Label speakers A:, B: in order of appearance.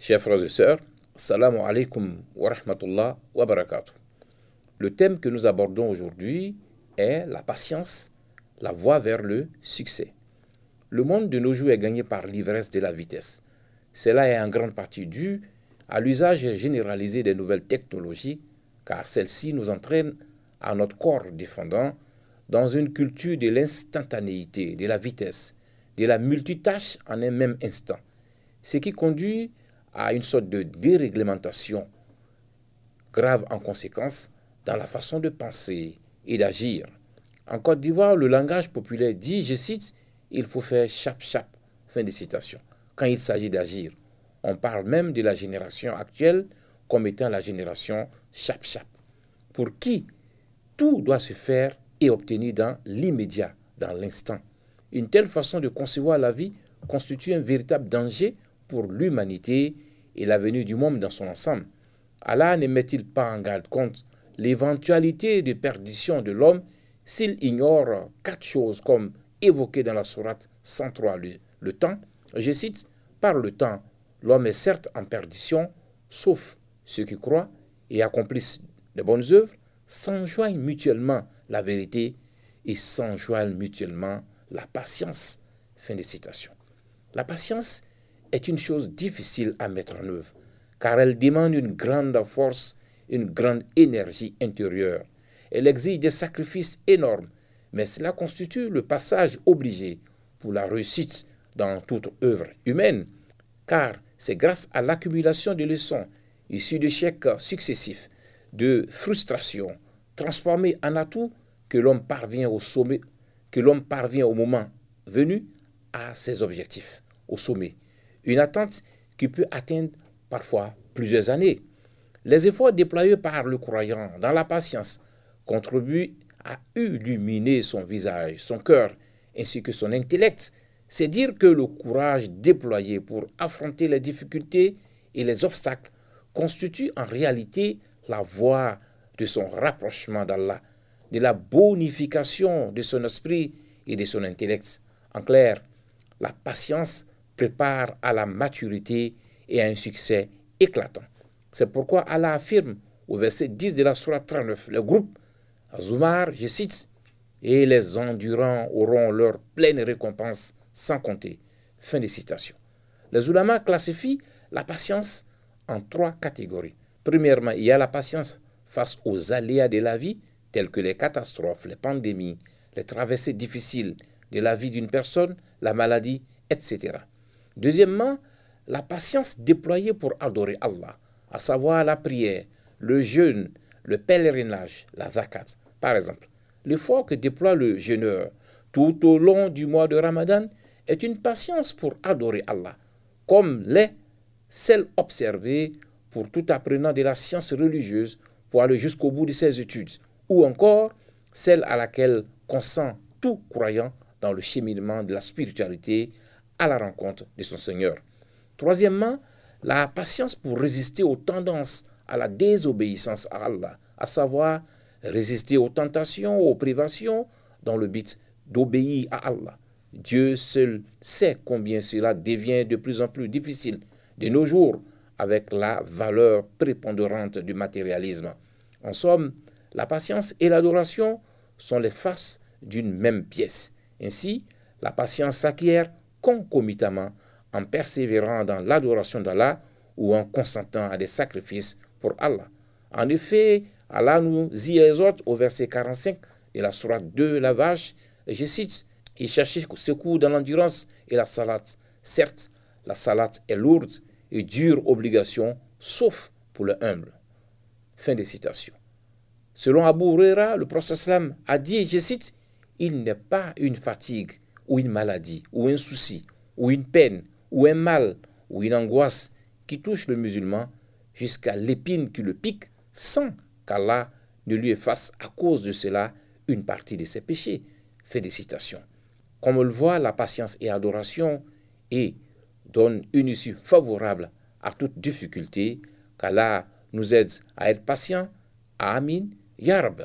A: Chers frères et sœurs, Assalamu alaikum wa rahmatullah wa barakatuh. Le thème que nous abordons aujourd'hui est la patience, la voie vers le succès. Le monde de nos jours est gagné par l'ivresse de la vitesse. Cela est en grande partie dû à l'usage généralisé des nouvelles technologies, car celles-ci nous entraînent à notre corps défendant dans une culture de l'instantanéité, de la vitesse, de la multitâche en un même instant, ce qui conduit à une sorte de déréglementation grave en conséquence dans la façon de penser et d'agir. En Côte d'Ivoire, le langage populaire dit, je cite, « il faut faire chap-chap », fin de citation, quand il s'agit d'agir. On parle même de la génération actuelle comme étant la génération chap-chap, pour qui tout doit se faire et obtenir dans l'immédiat, dans l'instant. Une telle façon de concevoir la vie constitue un véritable danger pour l'humanité et l'avenir du monde dans son ensemble. Allah ne met-il pas en garde contre l'éventualité de perdition de l'homme s'il ignore 4 choses comme évoquées dans la sourate 103, le temps. Je cite, « Par le temps, l'homme est certes en perdition, sauf ceux qui croient et accomplissent de bonnes œuvres, s'enjoignent mutuellement la vérité et s'enjoignent mutuellement la patience. » Fin de citation. La patience est une chose difficile à mettre en œuvre, car elle demande une grande force, une grande énergie intérieure. Elle exige des sacrifices énormes, mais cela constitue le passage obligé pour la réussite dans toute œuvre humaine, car c'est grâce à l'accumulation de leçons issues d'échecs successifs, de frustrations, transformées en atouts, que l'homme parvient au sommet, que l'homme parvient au moment venu à ses objectifs, au sommet. Une attente qui peut atteindre parfois plusieurs années. Les efforts déployés par le croyant dans la patience contribuent à illuminer son visage, son cœur, ainsi que son intellect. C'est dire que le courage déployé pour affronter les difficultés et les obstacles constitue en réalité la voie de son rapprochement d'Allah, de la bonification de son esprit et de son intellect. En clair, la patience prépare à la maturité et à un succès éclatant. C'est pourquoi Allah affirme au verset 10 de la sourate 39, le groupe Zumar, je cite, « Et les endurants auront leur pleine récompense sans compter. » Fin de citation. Les ulama classifient la patience en 3 catégories. Premièrement, il y a la patience face aux aléas de la vie, tels que les catastrophes, les pandémies, les traversées difficiles de la vie d'une personne, la maladie, etc. Deuxièmement, la patience déployée pour adorer Allah, à savoir la prière, le jeûne, le pèlerinage, la zakat. Par exemple, l'effort que déploie le jeûneur tout au long du mois de Ramadan est une patience pour adorer Allah, comme l'est celle observée pour tout apprenant de la science religieuse pour aller jusqu'au bout de ses études, ou encore celle à laquelle consent tout croyant dans le cheminement de la spiritualité à la rencontre de son Seigneur. Troisièmement, la patience pour résister aux tendances à la désobéissance à Allah, à savoir résister aux tentations, aux privations, dans le but d'obéir à Allah. Dieu seul sait combien cela devient de plus en plus difficile de nos jours avec la valeur prépondérante du matérialisme. En somme, la patience et l'adoration sont les faces d'une même pièce. Ainsi, la patience s'acquiert concomitamment en persévérant dans l'adoration d'Allah ou en consentant à des sacrifices pour Allah. En effet, Allah nous y exhorte au verset 45 de la sourate 2, la vache, et je cite, « Il cherchait secours dans l'endurance et la salate. Certes, la salate est lourde et dure obligation, sauf pour le humble. » Fin de citation. Selon Abu Huraira, le prophète sallam a dit, je cite, « Il n'est pas une fatigue ou une maladie ou un souci ou une peine ou un mal ou une angoisse qui touche le musulman jusqu'à l'épine qui le pique sans qu'Allah ne lui efface à cause de cela une partie de ses péchés. » Fin de citation. Comme on le voit, la patience et adoration et donne une issue favorable à toute difficulté, qu'Allah nous aide à être patients. Amin. Ya Rabbi.